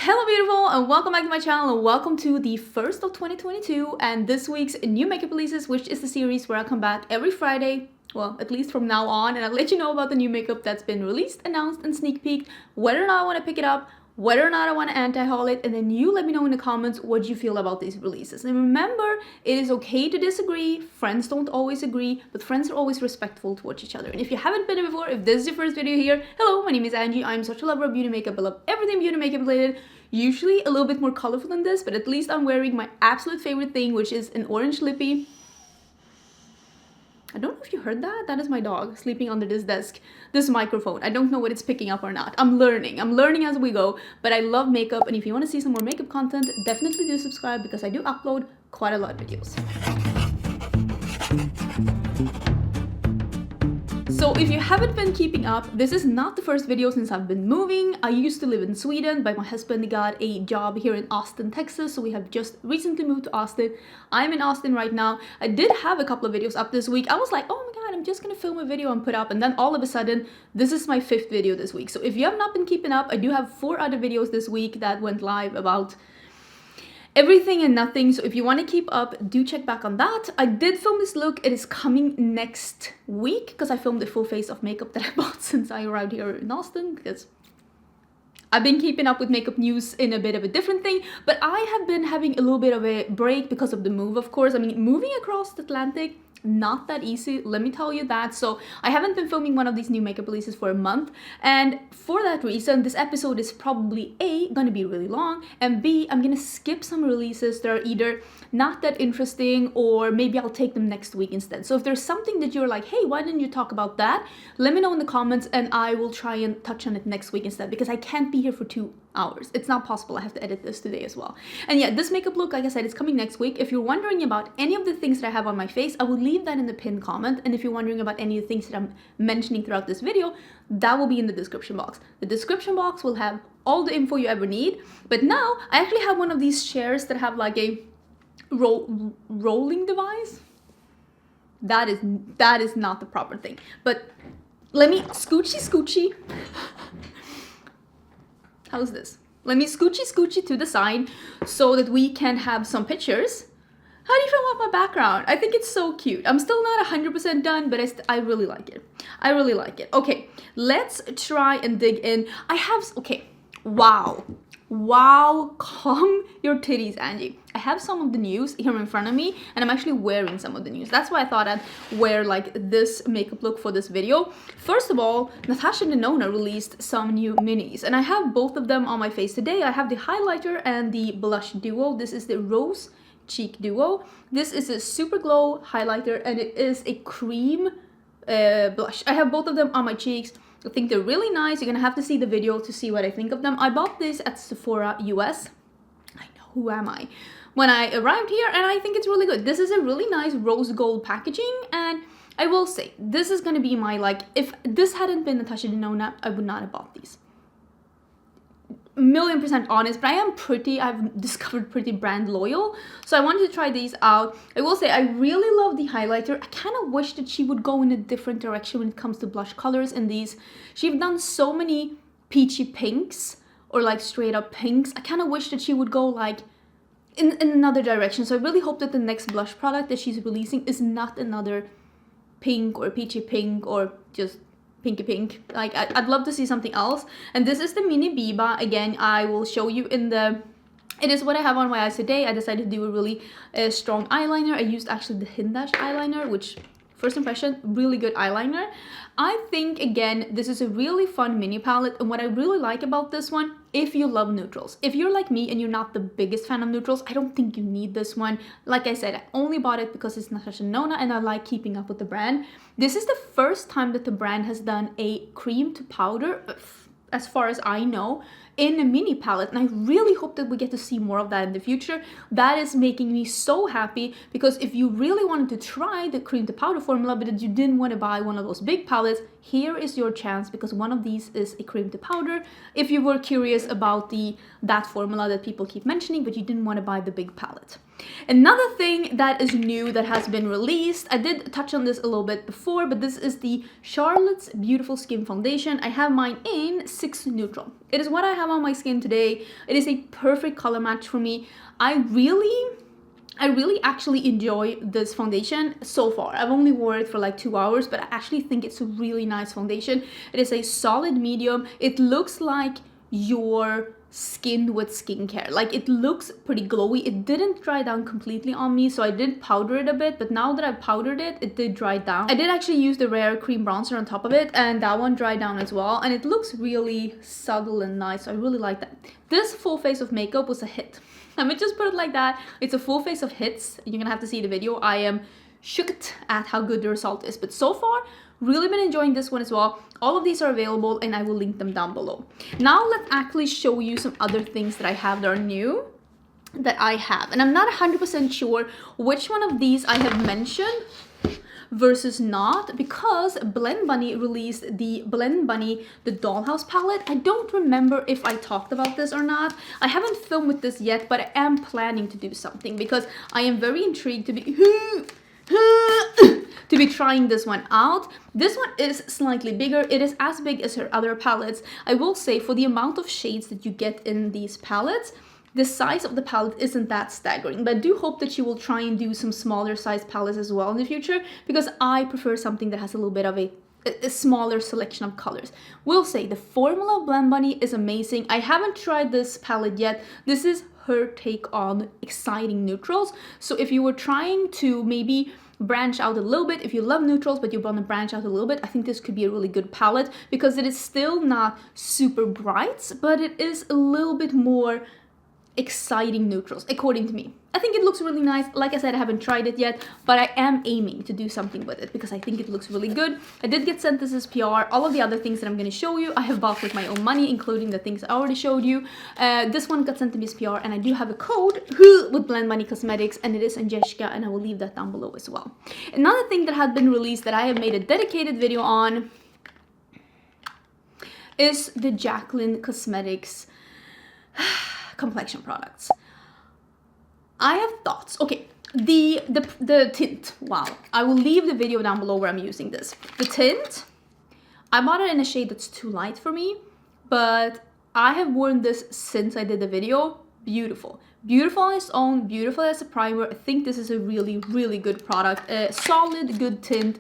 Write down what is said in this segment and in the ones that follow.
Hello beautiful and welcome back to my channel and welcome to the first of 2022 and this week's new makeup releases, which is the series where I come back every Friday, well at least from now on, and I'll let you know about the new makeup that's been released, announced and sneak peeked, whether or not I want to pick it up, whether or not I want to anti-haul it, and then you let me know in the comments what you feel about these releases. And remember, it is okay to disagree, friends don't always agree, but friends are always respectful towards each other. And if you haven't been here before, if this is your first video here, hello, my name is Angie, I'm such a lover of beauty makeup, I love everything beauty makeup related, usually a little bit more colorful than this, but at least I'm wearing my absolute favorite thing, which is an orange lippy. I don't know if you heard that. That is my dog sleeping under this desk, this microphone. I don't know what it's picking up or not. I'm learning as we go, but I love makeup. And if you want to see some more makeup content, definitely do subscribe because I do upload quite a lot of videos. So if you haven't been keeping up, this is not the first video since I've been moving. I used to live in Sweden, but my husband got a job here in Austin, Texas. So we have just recently moved to Austin. I'm in Austin right now. I did have a couple of videos up this week. I was like, oh my God, I'm just gonna film a video and put up. And then all of a sudden, this is my 5th video this week. So if you have not been keeping up, I do have 4 other videos this week that went live about everything and nothing. So if you want to keep up, do check back on that. I did film this look. It is coming next week because I filmed the full face of makeup that I bought since I arrived here in Austin, because I've been keeping up with makeup news in a bit of a different thing, but I have been having a little bit of a break because of the move, of course. I mean, moving across the Atlantic, not that easy, let me tell you that. So I haven't been filming one of these new makeup releases for a month, and for that reason this episode is probably A, gonna be really long, and B, I'm gonna skip some releases that are either not that interesting or maybe I'll take them next week instead. So if there's something that you're like, hey, why didn't you talk about that, let me know in the comments and I will try and touch on it next week instead, because I can't be here for 2 hours. It's not possible. I have to edit this today as well. And yeah, this makeup look, like I said, is coming next week. If you're wondering about any of the things that I have on my face, I will leave that in the pinned comment. And if you're wondering about any of the things that I'm mentioning throughout this video, that will be in the description box. The description box will have all the info you ever need. But now I actually have one of these chairs that have like a rolling device. That is not the proper thing. But let me scoochie. How's this? Let me scoochie to the side so that we can have some pictures. How do you feel about my background? I think it's so cute. I'm still not 100% done, but I really like it. I really like it. Okay, let's try and dig in. Okay, wow, calm your titties, Angie. I have some of the news here in front of me, and I'm actually wearing some of the news. That's why I thought I'd wear like this makeup look for this video. First of all, Natasha and Denona released some new minis, and I have both of them on my face today. I have the highlighter and the blush duo. This is the Rose Cheek Duo. This is a Super Glow highlighter, and it is a cream blush. I have both of them on my cheeks. I think they're really nice. You're gonna have to see the video to see what I think of them. I bought this at Sephora US. I know, who am I? When I arrived here, and I think it's really good. This is a really nice rose gold packaging, and I will say, this is gonna be my, like, if this hadn't been Natasha Denona, I would not have bought these. 1,000,000% honest, but I've discovered pretty brand loyal, so I wanted to try these out. I will say I really love the highlighter. I kind of wish that she would go in a different direction when it comes to blush colors in these. She's done so many peachy pinks or like straight up pinks. I kind of wish that she would go like in another direction. So I really hope that the next blush product that she's releasing is not another pink or peachy pink or just pinky pink. Like I'd love to see something else. And this is the mini Biba. Again, I will show you in the, it is what I have on my eyes today. I decided to do a really strong eyeliner. I used actually the Hindash eyeliner, which first impression, really good eyeliner. I think, again, this is a really fun mini palette, and what I really like about this one, if you love neutrals, if you're like me and you're not the biggest fan of neutrals, I don't think you need this one. Like I said, I only bought it because it's Natasha Denona and I like keeping up with the brand. This is the first time that the brand has done a cream to powder, as far as I know, in a mini palette, and I really hope that we get to see more of that in the future. That is making me so happy, because if you really wanted to try the cream to powder formula but you didn't want to buy one of those big palettes, here is your chance, because one of these is a cream to powder. If you were curious about that formula that people keep mentioning but you didn't want to buy the big palette. Another thing that is new that has been released, I did touch on this a little bit before, but this is the Charlotte's Beautiful Skin Foundation. I have mine in 6 Neutral. It is what I have on my skin today. It is a perfect color match for me. I really actually enjoy this foundation so far. I've only worn it for like 2 hours, but I actually think it's a really nice foundation. It is a solid medium. It looks like your skin with skincare. Like, it looks pretty glowy. It didn't dry down completely on me, so I did powder it a bit, but now that I've powdered it, it did dry down. I did actually use the Rare Cream Bronzer on top of it, and that one dried down as well, and it looks really subtle and nice, so I really like that. This full face of makeup was a hit. Let me just put it like that. It's a full face of hits. You're gonna have to see the video. I am shooked at how good the result is, but so far, really been enjoying this one as well. All of these are available and I will link them down below. Now let's actually show you some other things that I have that are new that I have. And I'm not 100% sure which one of these I have mentioned versus not, because Blend Bunny released the Blend Bunny the Dollhouse palette. I don't remember if I talked about this or not. I haven't filmed with this yet, but I am planning to do something because I am very intrigued to be to be trying this one out. This one is slightly bigger. It is as big as her other palettes. I will say, for the amount of shades that you get in these palettes, the size of the palette isn't that staggering, but I do hope that she will try and do some smaller size palettes as well in the future, because I prefer something that has a little bit of a smaller selection of colors. Will say the formula of Blend Bunny is amazing. I haven't tried this palette yet. This is her take on exciting neutrals. So if you were trying to maybe branch out a little bit, if you love neutrals but you want to branch out a little bit, I think this could be a really good palette, because it is still not super bright, but it is a little bit more exciting neutrals, according to me. I think it looks really nice. Like I said, I haven't tried it yet, but I am aiming to do something with it because I think it looks really good. I did get sent this as PR. All of the other things that I'm going to show you, I have bought with my own money, including the things I already showed you. This one got sent to me as PR, and I do have a code with Blend Bunny Cosmetics, and it is Angelica, and I will leave that down below as well. Another thing that had been released that I have made a dedicated video on is the Jaclyn Cosmetics Complexion products. I have thoughts. Okay, the tint. Wow, I will leave the video down below where I'm using this. The tint, I bought it in a shade that's too light for me, but I have worn this since I did the video. Beautiful. Beautiful on its own, beautiful as a primer. I think this is a really, really good product. Solid, good tint,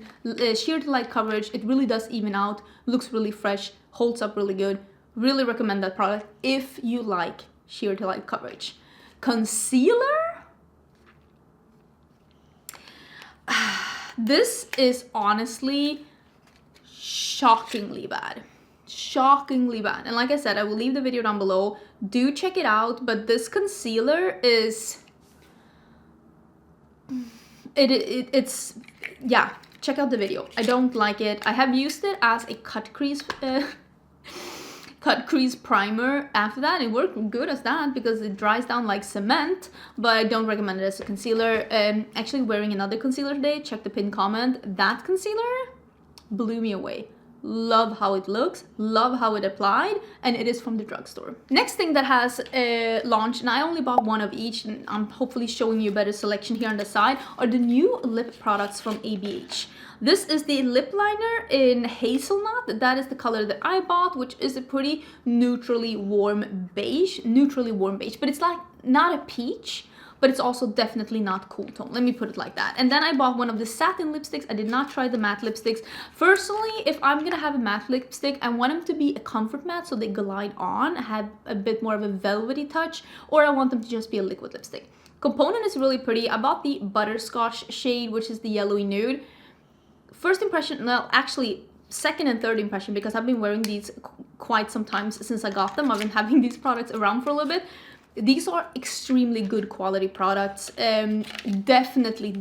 sheer to light coverage. It really does even out, looks really fresh, holds up really good. Really recommend that product if you like sheer to light coverage. Concealer? This is honestly shockingly bad. Shockingly bad. And like I said, I will leave the video down below. Do check it out, but this concealer is... It's... Yeah, check out the video. I don't like it. I have used it as a cut crease primer after that. It worked good as that because it dries down like cement, but I don't recommend it as a concealer. Actually wearing another concealer today, check the pinned comment. That concealer blew me away. Love how it looks, love how it applied, and it is from the drugstore. Next thing that has launched, and I only bought one of each, and I'm hopefully showing you a better selection here on the side, are the new lip products from ABH. This is the lip liner in Hazelnut. That is the color that I bought, which is a pretty neutrally warm beige, but it's like not a peach, but it's also definitely not cool tone. Let me put it like that. And then I bought one of the Satin lipsticks. I did not try the matte lipsticks. Personally, if I'm gonna have a matte lipstick, I want them to be a comfort matte so they glide on, have a bit more of a velvety touch, or I want them to just be a liquid lipstick. Component is really pretty. I bought the Butterscotch shade, which is the yellowy nude. First impression, well, actually, second and third impression, because I've been wearing these quite some time since I got them. I've been having these products around for a little bit. These are extremely good quality products. Definitely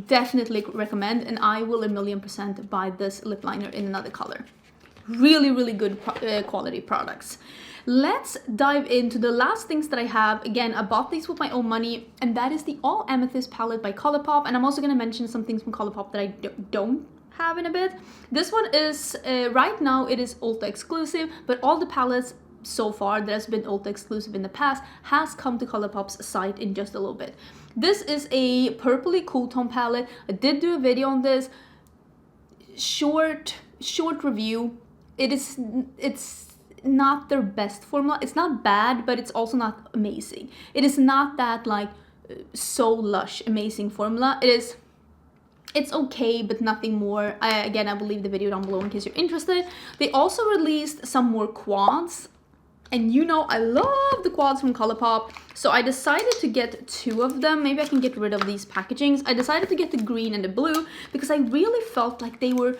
recommend, and I will 1,000,000% buy this lip liner in another color. Really good quality products. Let's dive into the last things that I have. Again, I bought these with my own money, and that is the All Amethyst palette by Colourpop, and I'm also going to mention some things from Colourpop that I don't have in a bit. This one is, right now it is Ulta exclusive, but all the palettes so far that has been Ulta exclusive in the past has come to Colourpop's site in just a little bit. This is a purpley cool tone palette. I did do a video on this. Short review. It's not their best formula. It's not bad, but it's also not amazing. It is not that like so lush amazing formula. It's okay, but nothing more. Again, I will leave the video down below in case you're interested. They also released some more quads, and you know I love the quads from Colourpop, so I decided to get 2 of them. Maybe I can get rid of these packagings. I decided to get the green and the blue because I really felt like they were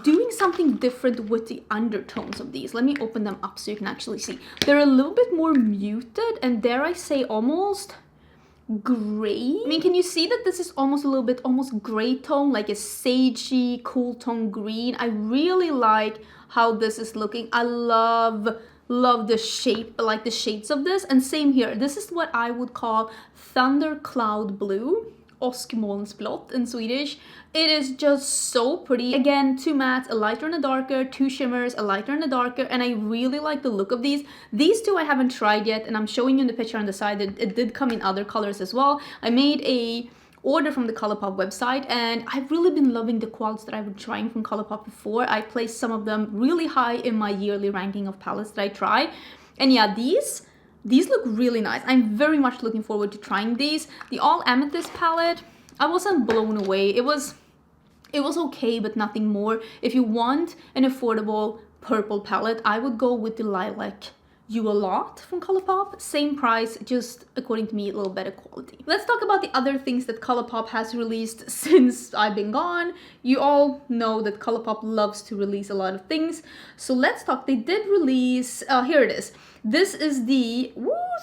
doing something different with the undertones of these. Let me open them up so you can actually see. They're a little bit more muted, and dare I say almost gray. I mean, can you see that this is almost a little bit almost gray tone, like a sagey cool tone green? I really like how this is looking. I love the shape, like the shades of this. And same here, this is what I would call thundercloud blue, åskmolnsblått in Swedish. It is just so pretty. Again, 2 mattes, a lighter and a darker, 2 shimmers, a lighter and a darker, and I really like the look of these. These 2 I haven't tried yet, and I'm showing you in the picture on the side that it did come in other colors as well. I made a order from the Colourpop website, and I've really been loving the quads that I've been trying from Colourpop before. I placed some of them really high in my yearly ranking of palettes that I try. And yeah, these look really nice. I'm very much looking forward to trying these. The All Amethyst palette, I wasn't blown away. It was okay, but nothing more. If you want an affordable purple palette, I would go with the Lilac You A Lot from Colourpop. Same price, just according to me, a little better quality. Let's talk about the other things that Colourpop has released since I've been gone. You all know that Colourpop loves to release a lot of things. So let's talk. They did release, here it is. This is the,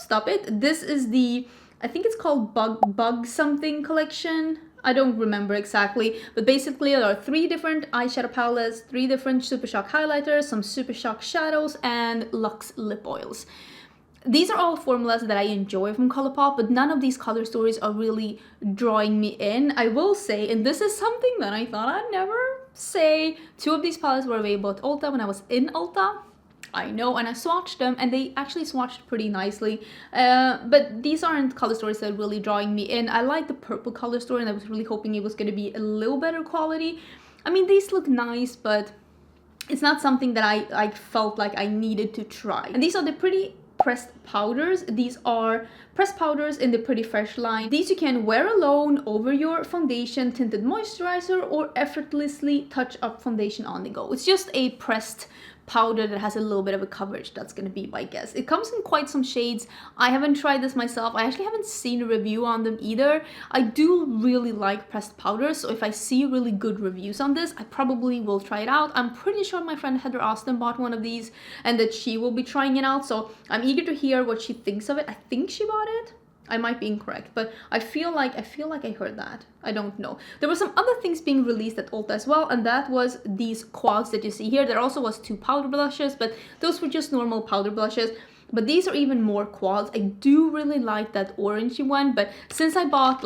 stop it. This is the, I think it's called Bug something collection. I don't remember exactly, but basically there are 3 different eyeshadow palettes, 3 different Super Shock highlighters, some Super Shock shadows, and Luxe lip oils. These are all formulas that I enjoy from Colourpop, but none of these color stories are really drawing me in. I will say, and this is something that I thought I'd never say, 2 of these palettes were available at Ulta when I was in Ulta. I know, and I swatched them, and they actually swatched pretty nicely, but these aren't color stories that are really drawing me in. I like the purple color story, and I was really hoping it was going to be a little better quality. I mean, these look nice, but it's not something that I felt like I needed to try. And these are the Pretty pressed powders. These are pressed powders in the Pretty Fresh line. These you can wear alone over your foundation, tinted moisturizer, or effortlessly touch up foundation on the go. It's just a pressed powder that has a little bit of a coverage. That's gonna be my guess. It comes in quite some shades. I haven't tried this myself. I actually haven't seen a review on them either. I do really like pressed powders, so if I see really good reviews on this, I probably will try it out. I'm pretty sure my friend Heather Austin bought one of these and that she will be trying it out, so I'm eager to hear what she thinks of it. I think she bought it. I might be incorrect, but I feel like I heard that. I don't know. There were some other things being released at Ulta as well, and that was these quads that you see here. There also was 2 powder blushes, but those were just normal powder blushes. But these are even more quads. I do really like that orangey one, but since I bought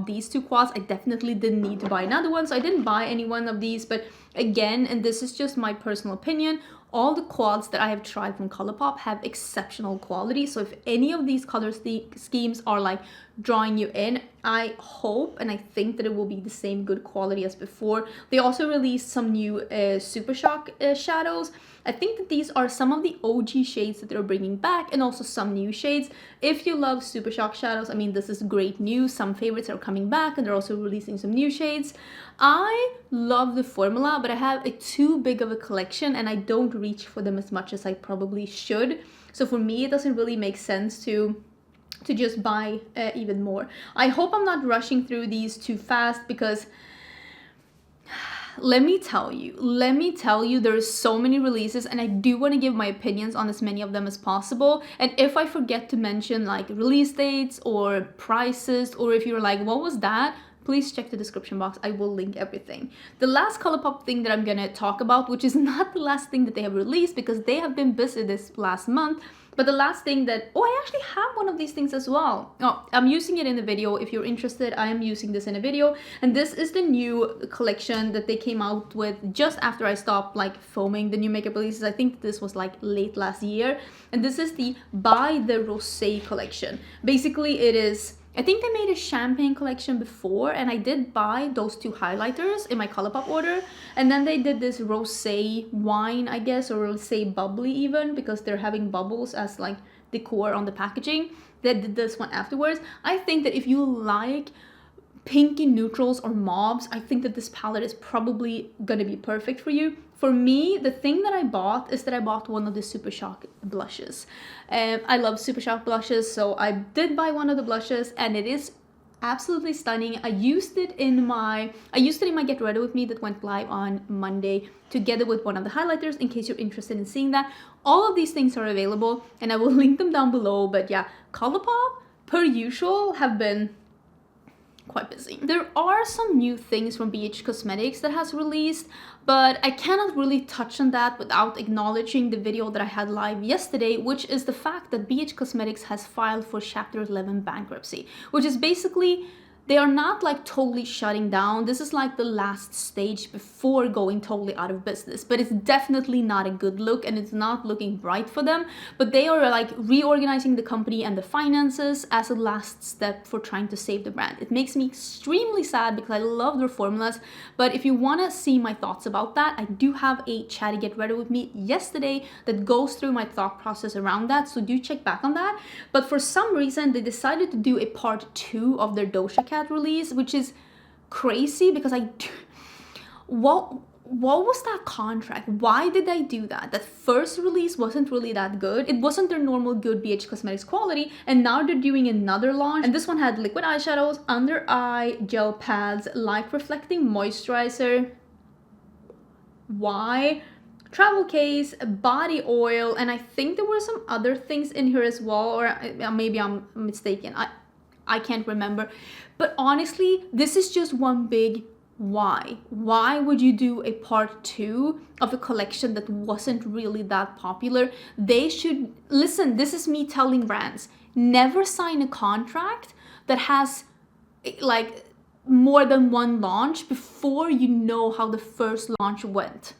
these 2 quads, I definitely didn't need to buy another one, so I didn't buy any one of these. But again, and this is just my personal opinion, all the quads that I have tried from Colourpop have exceptional quality. So if any of these color schemes are like drawing you in, I hope and I think that it will be the same good quality as before. They also released some new Super Shock shadows. I think that these are some of the OG shades that they're bringing back, and also some new shades. If you love Super Shock shadows, I mean, this is great news. Some favorites are coming back, and they're also releasing some new shades. I love the formula, but I have a too big of a collection, and I don't reach for them as much as I probably should. So for me, it doesn't really make sense to just buy even more. I hope I'm not rushing through these too fast, because let me tell you, there's so many releases, and I do want to give my opinions on as many of them as possible. And if I forget to mention like release dates or prices, or if you're like, what was that? Please check the description box. I will link everything. The last Colourpop thing that I'm gonna talk about, which is not the last thing that they have released because they have been busy this last month, but the last thing that, oh, I actually have one of these things as well. Oh, I'm using it in the video. If you're interested, I am using this in a video. And this is the new collection that they came out with just after I stopped like filming the new makeup releases. I think this was like late last year. And this is the By the Rosé collection. Basically, it is I think they made a champagne collection before, and I did buy those 2 highlighters in my Colourpop order. And then they did this rosé wine, I guess, or rosé bubbly even, because they're having bubbles as like decor on the packaging. They did this one afterwards. I think that if you like pinky neutrals or mauves, I think that this palette is probably gonna be perfect for you. For me, the thing that I bought is that I bought one of the Super Shock blushes. I love Super Shock blushes, so I did buy one of the blushes, and it is absolutely stunning. I used it in my Get Ready With Me that went live on Monday, together with one of the highlighters, in case you're interested in seeing that. All of these things are available, and I will link them down below. But yeah, Colourpop, per usual, have been quite busy. There are some new things from BH Cosmetics that has released, but I cannot really touch on that without acknowledging the video that I had live yesterday, which is the fact that BH Cosmetics has filed for Chapter 11 bankruptcy, which is basically, they are not like totally shutting down. This is like the last stage before going totally out of business, but it's definitely not a good look, and it's not looking bright for them. But they are like reorganizing the company and the finances as a last step for trying to save the brand. It makes me extremely sad because I love their formulas. But if you want to see my thoughts about that, I do have a chat Get Ready With Me yesterday that goes through my thought process around that, so do check back on that. But for some reason, they decided to do a part 2 of their Doja Cat release, which is crazy because what was that contract? Why did they do that? That first release wasn't really that good. It wasn't their normal good BH Cosmetics quality, and now they're doing another launch, and this one had liquid eyeshadows, under eye gel pads, light reflecting moisturizer, travel case, body oil, and I think there were some other things in here as well, or maybe I'm mistaken. I can't remember. But honestly, this is just one big why. Why would you do a part 2 of a collection that wasn't really that popular? They should, listen, this is me telling brands, never sign a contract that has like more than one launch before you know how the first launch went.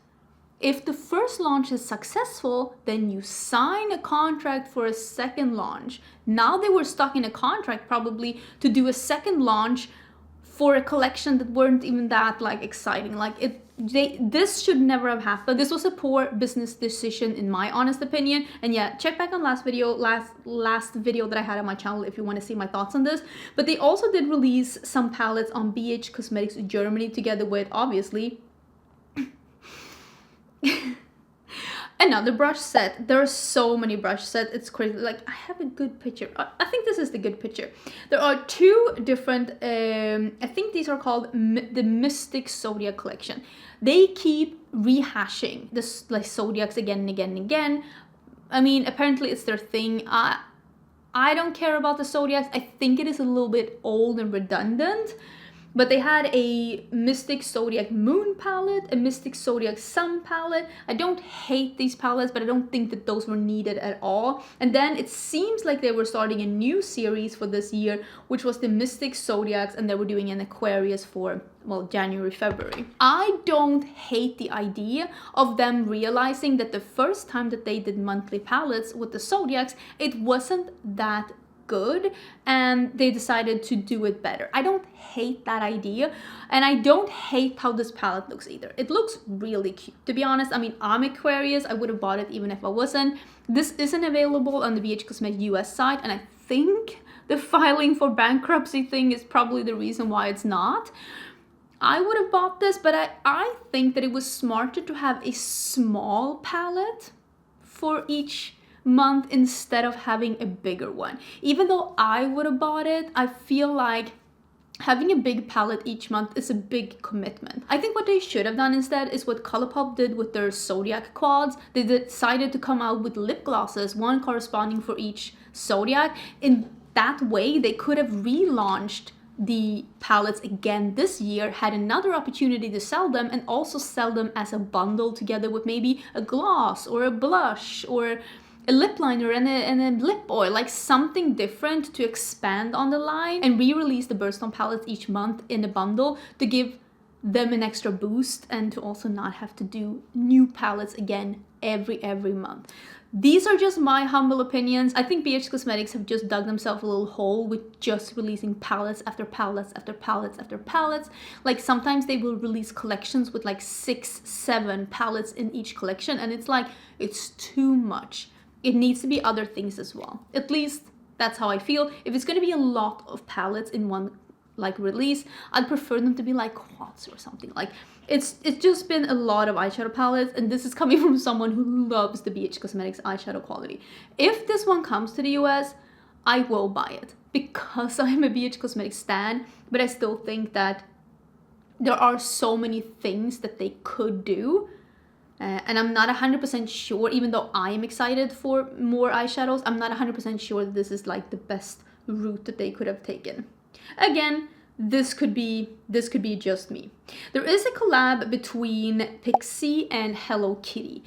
If the first launch is successful, then you sign a contract for a second launch. Now they were stuck in a contract probably to do a second launch for a collection that weren't even that like exciting. Like this should never have happened. This was a poor business decision in my honest opinion. And yeah, check back on last video that I had on my channel if you want to see my thoughts on this. But they also did release some palettes on BH Cosmetics Germany, together with obviously another brush set. There are so many brush sets, it's crazy. Like, I have a good picture. I think this is the good picture. There are 2 different I think these are called the Mystic Zodiac collection. They keep rehashing this like Zodiacs again and again and again. I mean, apparently it's their thing. I don't care about the Zodiacs. I think it is a little bit old and redundant. But they had a Mystic Zodiac Moon palette, a Mystic Zodiac Sun palette. I don't hate these palettes, but I don't think that those were needed at all. And then it seems like they were starting a new series for this year, which was the Mystic Zodiacs, and they were doing an Aquarius for, well, January, February. I don't hate the idea of them realizing that the first time that they did monthly palettes with the Zodiacs, it wasn't that good, and they decided to do it better. I don't hate that idea, and I don't hate how this palette looks either. It looks really cute, to be honest. I mean, I'm Aquarius. I would have bought it even if I wasn't. This isn't available on the BH Cosmetics US site, and I think the filing for bankruptcy thing is probably the reason why it's not. I would have bought this, but I think that it was smarter to have a small palette for each month instead of having a bigger one. Even though I would have bought it, I feel like having a big palette each month is a big commitment. I think what they should have done instead is what Colourpop did with their Zodiac quads. They decided to come out with lip glosses, one corresponding for each Zodiac. In that way, they could have relaunched the palettes again this year, had another opportunity to sell them, and also sell them as a bundle together with maybe a gloss or a blush or a lip liner and a lip oil, like something different to expand on the line, and re-release the Birthstone palettes each month in a bundle to give them an extra boost, and to also not have to do new palettes again every month. These are just my humble opinions. I think BH Cosmetics have just dug themselves a little hole with just releasing palettes after palettes after palettes after palettes. Like sometimes they will release collections with like 6, 7 palettes in each collection, and it's like, it's too much. It needs to be other things as well. At least that's how I feel. If it's going to be a lot of palettes in one like release, I'd prefer them to be like quads or something. Like it's just been a lot of eyeshadow palettes, and this is coming from someone who loves the BH Cosmetics eyeshadow quality. If this one comes to the US, I will buy it because I'm a BH Cosmetics stan, but I still think that there are so many things that they could do. And I'm not 100% sure, even though I am excited for more eyeshadows, I'm not 100% sure that this is like the best route that they could have taken. Again, this could be just me. There is a collab between Pixi and Hello Kitty.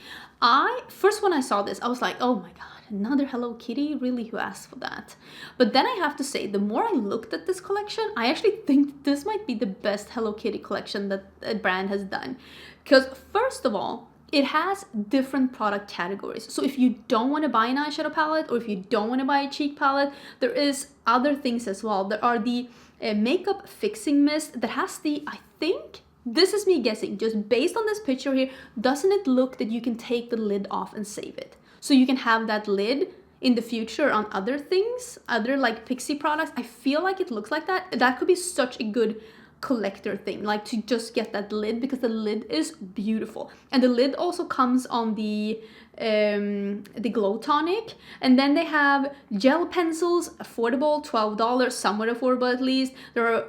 First when I saw this, I was like, oh my god, another Hello Kitty? Really, who asked for that? But then I have to say, the more I looked at this collection, I actually think this might be the best Hello Kitty collection that a brand has done. Because first of all, it has different product categories. So if you don't want to buy an eyeshadow palette, or if you don't want to buy a cheek palette, there is other things as well. There are the makeup fixing mist that has the, I think, this is me guessing, just based on this picture here, doesn't it look that you can take the lid off and save it? So you can have that lid in the future on other things, other like Pixi products. I feel like it looks like that. That could be such a good collector thing, like to just get that lid, because the lid is beautiful, and the lid also comes on the glow tonic. And then they have gel pencils, affordable, $12, somewhat affordable at least. There are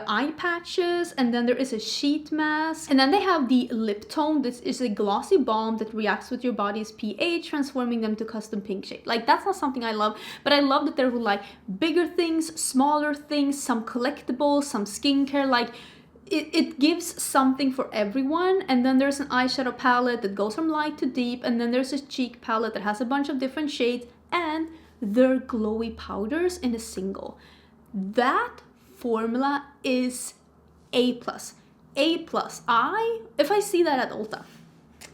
eye patches, and then there is a sheet mask, and then they have the lip tone. This is a glossy balm that reacts with your body's pH, transforming them to custom pink shade. Like that's not something I love, but I love that there were like bigger things, smaller things, some collectibles, some skincare. Like it gives something for everyone. And then there's an eyeshadow palette that goes from light to deep, and then there's a cheek palette that has a bunch of different shades, and they're glowy powders in a single. That formula is A+. A+. If I see that at Ulta,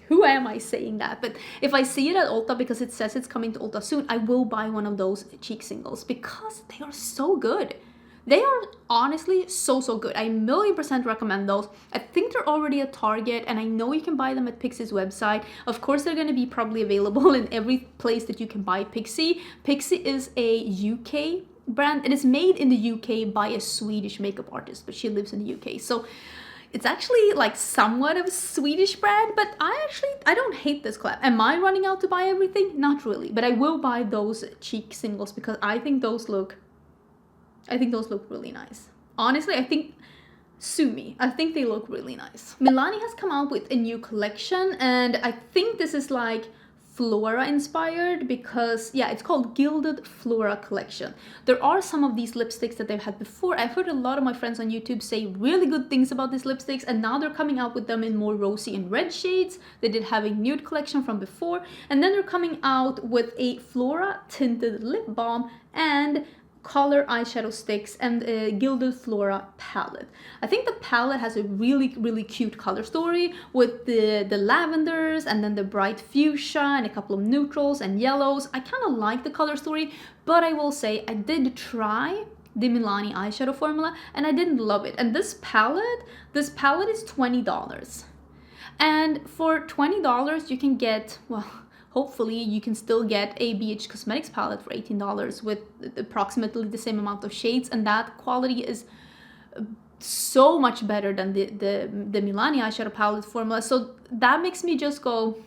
who am I saying that? But if I see it at Ulta, because it says it's coming to Ulta soon, I will buy one of those cheek singles because they are so good. They are honestly so good. I 1,000,000% recommend those. I think they're already at Target, and I know you can buy them at Pixi's website. Of course, they're going to be probably available in every place that you can buy Pixi. Pixi is a UK brand. It is made in the UK by a Swedish makeup artist, but she lives in the UK. So it's actually like somewhat of a Swedish brand, but I don't hate this collab. Am I running out to buy everything? Not really, but I will buy those cheek singles because I think those look really nice. Honestly, I think, sue me, I think they look really nice. Milani has come out with a new collection, and I think this is like Flora inspired, because yeah, it's called Gilded Flora collection. There are some of these lipsticks that they've had before. I've heard a lot of my friends on YouTube say really good things about these lipsticks, and now they're coming out with them in more rosy and red shades. They did have a nude collection from before, and then they're coming out with a Flora tinted lip balm and color eyeshadow sticks and a Gilded Flora palette. I think the palette has a really cute color story with the lavenders, and then the bright fuchsia, and a couple of neutrals and yellows. I kind of like the color story, but I will say I did try the Milani eyeshadow formula and I didn't love it. And this palette is $20. And for $20 you can get, well, hopefully you can still get a BH Cosmetics palette for $18 with approximately the same amount of shades, and that quality is so much better than the Milani eyeshadow palette formula. So that makes me just go,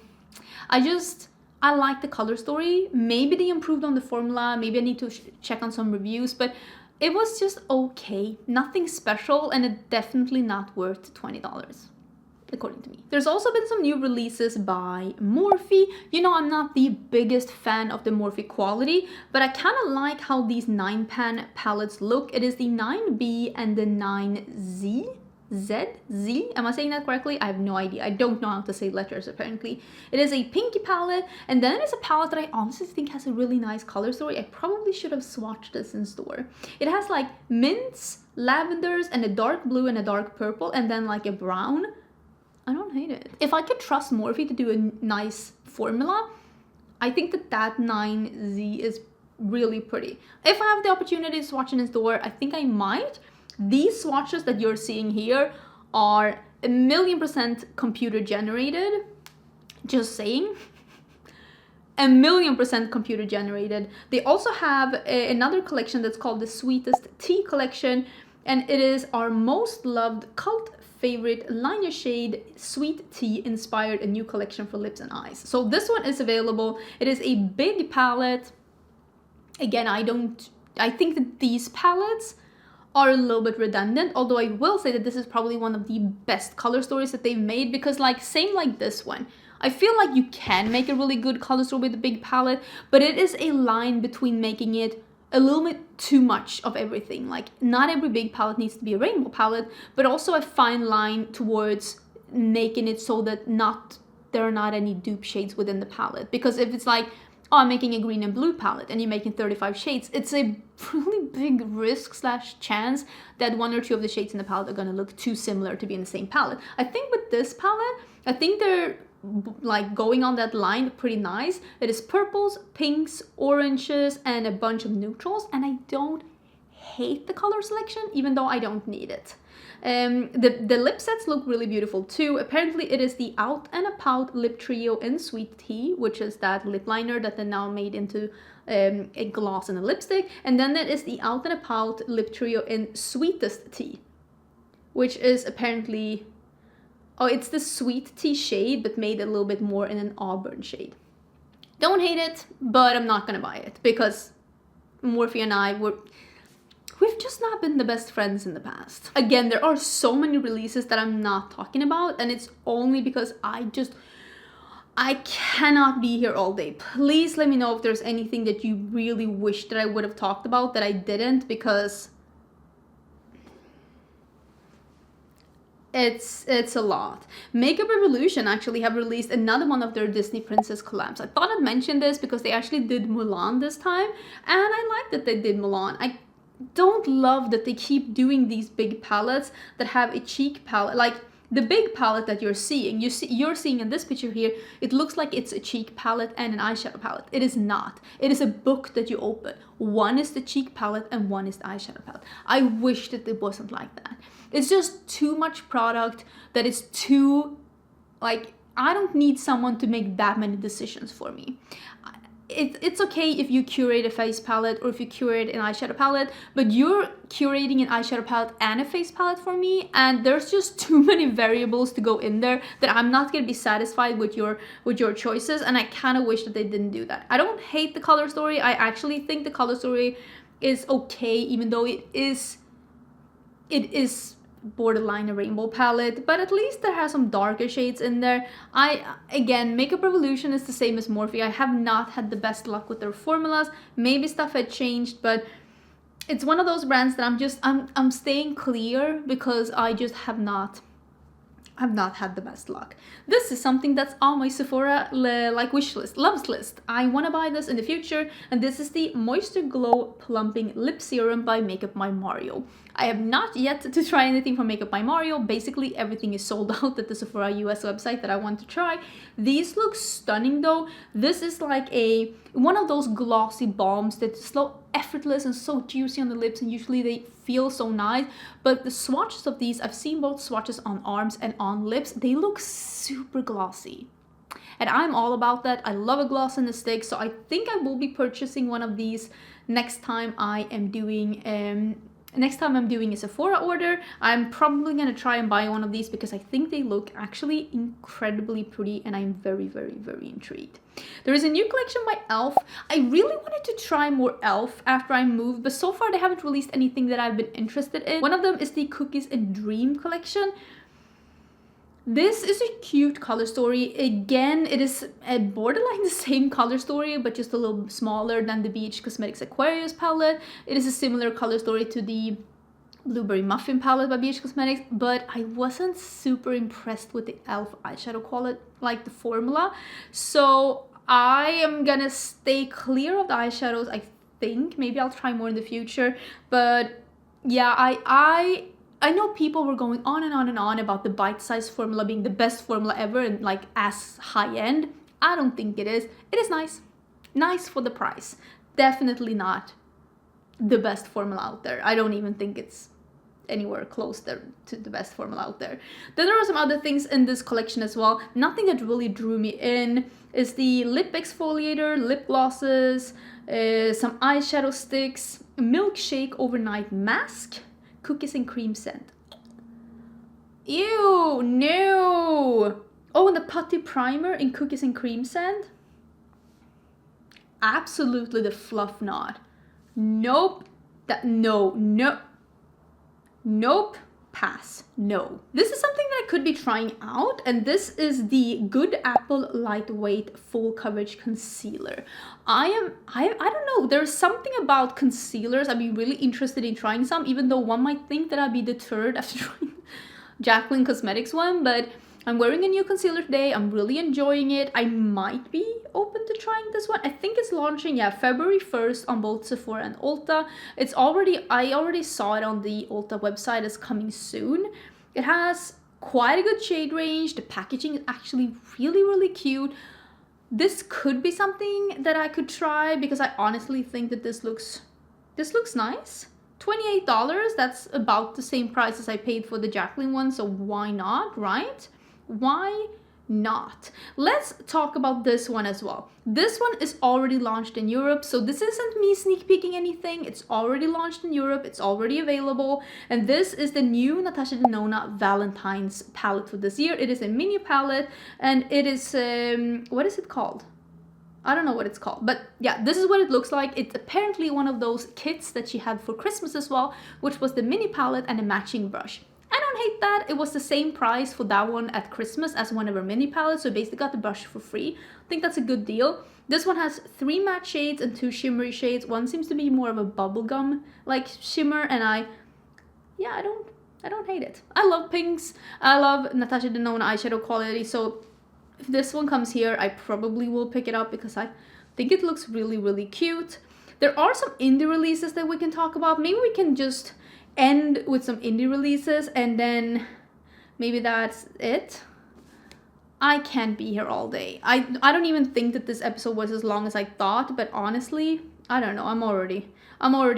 I like the color story. Maybe they improved on the formula, maybe I need to check on some reviews, but it was just okay, nothing special, and it definitely not worth $20. According to me. There's also been some new releases by Morphe. You know, I'm not the biggest fan of the Morphe quality, but I kind of like how these 9-pan palettes look. It is the 9B and the 9Z. Z? Am I saying that correctly? I have no idea. I don't know how to say letters apparently. It is a pinky palette, and then it's a palette that I honestly think has a really nice color story. I probably should have swatched this in store. It has like mints, lavenders, and a dark blue and a dark purple, and then like a brown. I don't hate it. If I could trust Morphe to do a nice formula, I think that 9Z is really pretty. If I have the opportunity to swatch it in store, I think I might. These swatches that you're seeing here are 1,000,000% computer generated. Just saying. 1,000,000% computer generated. They also have another collection that's called the Sweetest Tea collection, and it is our most loved cult favorite liner shade Sweet Tea inspired a new collection for lips and eyes. So this one is available. It is a big palette. Again, I think that these palettes are a little bit redundant, although I will say that this is probably one of the best color stories that they've made, because like same like this one, I feel like you can make a really good color story with a big palette, but it is a line between making it a little bit too much of everything. Like not every big palette needs to be a rainbow palette, but also a fine line towards making it so that there are not any dupe shades within the palette. Because if it's like, oh, I'm making a green and blue palette and you're making 35 shades, it's a really big risk / chance that 1 or 2 of the shades in the palette are gonna look too similar to be in the same palette. I think with this palette, I think they're like going on that line pretty nice. It is purples, pinks, oranges, and a bunch of neutrals, and I don't hate the color selection, even though I don't need it. The lip sets look really beautiful too. Apparently it is the Out and About Lip Trio in Sweet Tea, which is that lip liner that they now made into a gloss and a lipstick. And then there is the Out and About Lip Trio in Sweetest Tea, which is apparently, oh, it's the Sweet Tea shade, but made a little bit more in an auburn shade. Don't hate it, but I'm not gonna buy it because Morphe and I we've just not been the best friends in the past. Again, there are so many releases that I'm not talking about, and it's only because I cannot be here all day. Please let me know if there's anything that you really wish that I would have talked about that I didn't, because it's a lot. Makeup Revolution actually have released another one of their Disney Princess collabs. I thought I'd mention this because they actually did Mulan this time, and I like that they did Mulan. I don't love that they keep doing these big palettes that have a cheek palette. Like the big palette that you're seeing in this picture here, it looks like it's a cheek palette and an eyeshadow palette. It is not. It is a book that you open. One is the cheek palette and one is the eyeshadow palette. I wish that it wasn't like that. It's just too much product that is too, like, I don't need someone to make that many decisions for me. It's okay if you curate a face palette or if you curate an eyeshadow palette, but you're curating an eyeshadow palette and a face palette for me, and there's just too many variables to go in there that I'm not gonna be satisfied with your choices, and I kind of wish that they didn't do that. I don't hate the color story. I actually think the color story is okay, even though it is borderline a rainbow palette, but at least there has some darker shades in there. Again, Makeup Revolution is the same as Morphe. I have not had the best luck with their formulas. Maybe stuff had changed, but it's one of those brands that I'm staying clear because I just have not had the best luck. This is something that's on my Sephora like wish list, loves list. I want to buy this in the future, and this is the Moisture Glow Plumping Lip Serum by Makeup by Mario. I have not yet to try anything from Makeup by Mario. Basically everything is sold out at the Sephora US website that I want to try. These look stunning though. This is like one of those glossy balms that's so effortless and so juicy on the lips, and usually they feel so nice, but the swatches of these, I've seen both swatches on arms and on lips, they look super glossy. And I'm all about that. I love a gloss in a stick, so I think I will be purchasing one of these next time I'm doing a Sephora order. I'm probably gonna try and buy one of these because I think they look actually incredibly pretty, and I'm very, very, very intrigued. There is a new collection by e.l.f. I really wanted to try more e.l.f. after I moved, but so far they haven't released anything that I've been interested in. One of them is the Cookies and Dream collection. This is a cute color story. Again, it is a borderline the same color story, but just a little smaller than the BH Cosmetics Aquarius palette. It is a similar color story to the Blueberry Muffin palette by BH Cosmetics, but I wasn't super impressed with the e.l.f. eyeshadow quality, like the formula. So I am gonna stay clear of the eyeshadows, I think. Maybe I'll try more in the future, but yeah, I know people were going on and on and on about the bite-sized formula being the best formula ever and like as high-end. I don't think it is. It is nice. nice for the price. Definitely not the best formula out there. I don't even think it's anywhere close to the best formula out there. Then there are some other things in this collection as well. Nothing that really drew me in is the lip exfoliator, lip glosses, some eyeshadow sticks, milkshake overnight mask, cookies and cream scent. Ew, no. Oh, and the putty primer in cookies and cream scent. Absolutely the fluff knot. Nope. Nope. Pass. No. This is something that I could be trying out, and this is the Good Apple Lightweight Full Coverage Concealer. I don't know, there's something about concealers I'd be really interested in trying some, even though one might think that I'd be deterred after trying Jaclyn Cosmetics one, but I'm wearing a new concealer today. I'm really enjoying it. I might be open to trying this one. I think it's launching, yeah, February 1st on both Sephora and Ulta. I already saw it on the Ulta website as coming soon. It has quite a good shade range. The packaging is actually really, really cute. This could be something that I could try because I honestly think that this looks nice. $28, that's about the same price as I paid for the Jaclyn one, so why not, right? Why not? Let's talk about this one as well. This one is already launched in Europe, so this isn't me sneak peeking anything. It's already launched in Europe, it's already available, and this is the new Natasha Denona Valentine's palette for this year. It is a mini palette, and it is, what is it called? I don't know what it's called, but yeah, this is what it looks like. It's apparently one of those kits that she had for Christmas as well, which was the mini palette and a matching brush. I don't hate that. It was the same price for that one at Christmas as one of her mini palettes, so basically got the brush for free. I think that's a good deal. This one has 3 matte shades and 2 shimmery shades. One seems to be more of a bubblegum like shimmer, and I don't hate it. I love pinks. I love Natasha Denona eyeshadow quality, so if this one comes here, I probably will pick it up because I think it looks really, really cute. There are some indie releases that we can talk about. Maybe we can just end with some indie releases and then maybe that's it. I can't be here all day. I don't even think that this episode was as long as I thought, but honestly, I don't know. I'm already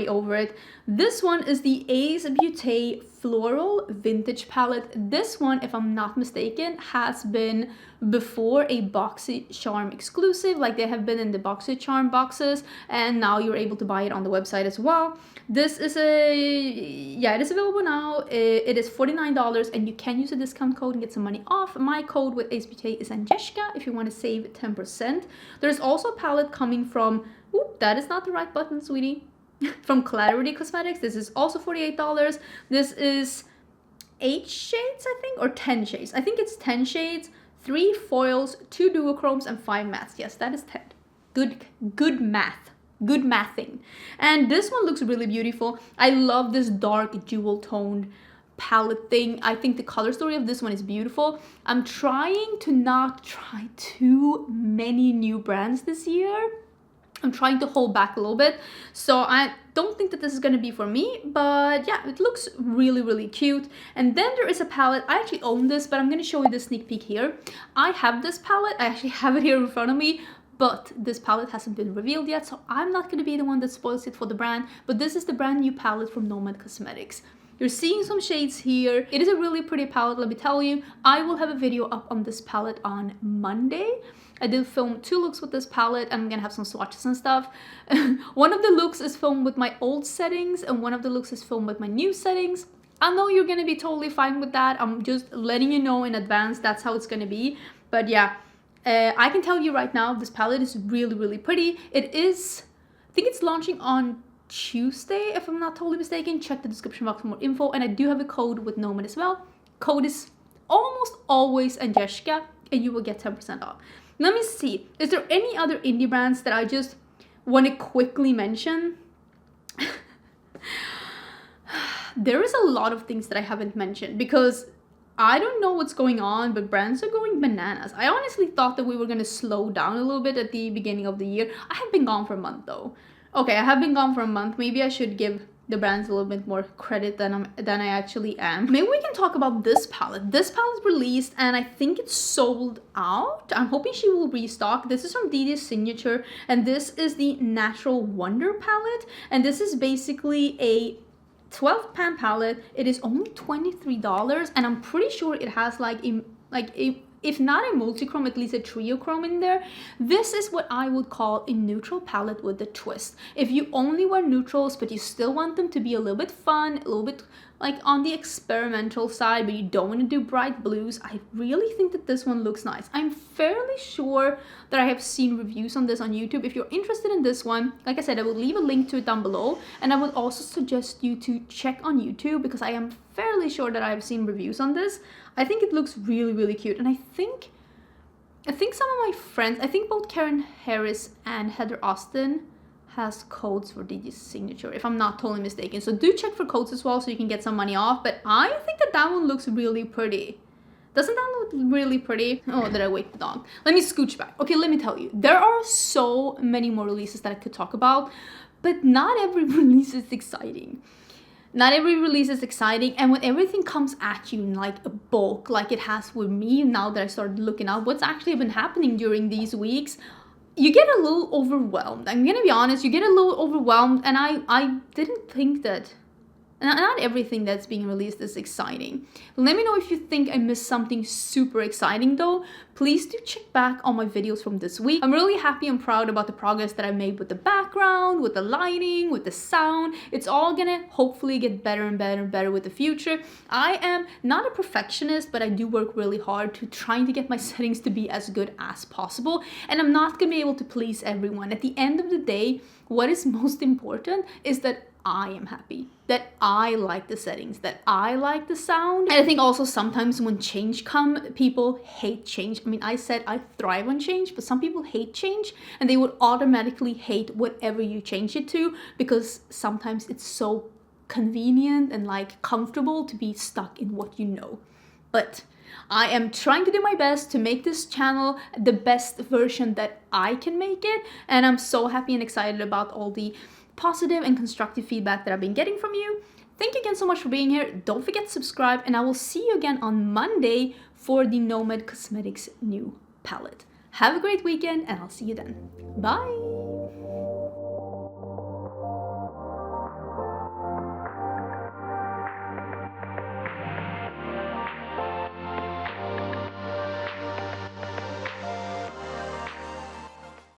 over it. This one is the Ace Beauté Floral Vintage Palette. This one, if I'm not mistaken, has been before a BoxyCharm exclusive. Like, they have been in the BoxyCharm boxes, and now you're able to buy it on the website as well. This is it is available now. It is $49, and you can use a discount code and get some money off. My code with Ace Beauté is Angelica if you want to save 10%. There's also a palette coming from, oop, that is not the right button, sweetie. From Clarity Cosmetics. This is also $48. This is 8 shades, I think, or 10 shades. I think it's 10 shades, 3 foils, 2 duochromes, and 5 mattes. Yes, that is 10. Good math. Good mathing. And this one looks really beautiful. I love this dark jewel toned palette thing. I think the color story of this one is beautiful. I'm trying to not try too many new brands this year. I'm trying to hold back a little bit, so I don't think that this is going to be for me, but yeah, it looks really, really cute. And then there is a palette. I actually own this, but I'm going to show you the sneak peek here. I have this palette. I actually have it here in front of me, but this palette hasn't been revealed yet, so I'm not going to be the one that spoils it for the brand, but this is the brand new palette from Nomad Cosmetics. You're seeing some shades here. It is a really pretty palette, let me tell you. I will have a video up on this palette on Monday. I did film 2 looks with this palette, and I'm gonna have some swatches and stuff. One of the looks is filmed with my old settings, and one of the looks is filmed with my new settings. I know you're gonna be totally fine with that. I'm just letting you know in advance that's how it's gonna be. But yeah, I can tell you right now, this palette is really, really pretty. It is, I think it's launching on Tuesday, if I'm not totally mistaken. Check the description box for more info, and I do have a code with Nomad as well. Code is almost always Angelica, and you will get 10% off. Let me see, is there any other indie brands that I just want to quickly mention? There is a lot of things that I haven't mentioned because I don't know what's going on, but brands are going bananas. I honestly thought that we were going to slow down a little bit at the beginning of the year. I have been gone for a month though. Okay, I have been gone for a month. Maybe I should give the brands a little bit more credit than I actually am. Maybe we can talk about this palette. This palette released and I think it's sold out. I'm hoping she will restock. This is from Didi's Signature and this is the Natural Wonder palette. And this is basically a 12 pan palette. It is only $23 and I'm pretty sure it has like a if not a multi-chrome, at least a trio chrome in there. This is what I would call a neutral palette with a twist. If you only wear neutrals, but you still want them to be a little bit fun, a little bit like on the experimental side, but you don't want to do bright blues, I really think that this one looks nice. I'm fairly sure that I have seen reviews on this on YouTube. If you're interested in this one, like I said, I will leave a link to it down below. And I would also suggest you to check on YouTube because I am fairly sure that I have seen reviews on this. I think it looks really, really cute. And I think some of my friends, I think both Karen Harris and Heather Austin has codes for Didi's Signature, if I'm not totally mistaken. So do check for codes as well so you can get some money off. But I think that one looks really pretty. Doesn't that look really pretty? Oh, did I wake the dog? Let me scooch back. Okay, let me tell you. There are so many more releases that I could talk about, but not every release is exciting. Not every release is exciting, and when everything comes at you in like a bulk, like it has with me now that I started looking at what's actually been happening during these weeks, you get a little overwhelmed. I'm gonna be honest, you get a little overwhelmed, and I didn't think that not everything that's being released is exciting. Let me know if you think I missed something super exciting though. Please do check back on my videos from this week. I'm really happy and proud about the progress that I made with the background, with the lighting, with the sound. It's all gonna hopefully get better and better and better with the future. I am not a perfectionist, but I do work really hard to trying to get my settings to be as good as possible. And I'm not gonna be able to please everyone. At the end of the day, what is most important is that I am happy, that I like the settings, that I like the sound. And I think also sometimes when change comes, people hate change. I mean, I said I thrive on change, but some people hate change and they would automatically hate whatever you change it to because sometimes it's so convenient and like comfortable to be stuck in what you know. But I am trying to do my best to make this channel the best version that I can make it. And I'm so happy and excited about all the positive and constructive feedback that I've been getting from you. Thank you again so much for being here. Don't forget to subscribe and I will see you again on Monday for the Nomad Cosmetics new palette. Have a great weekend and I'll see you then. Bye!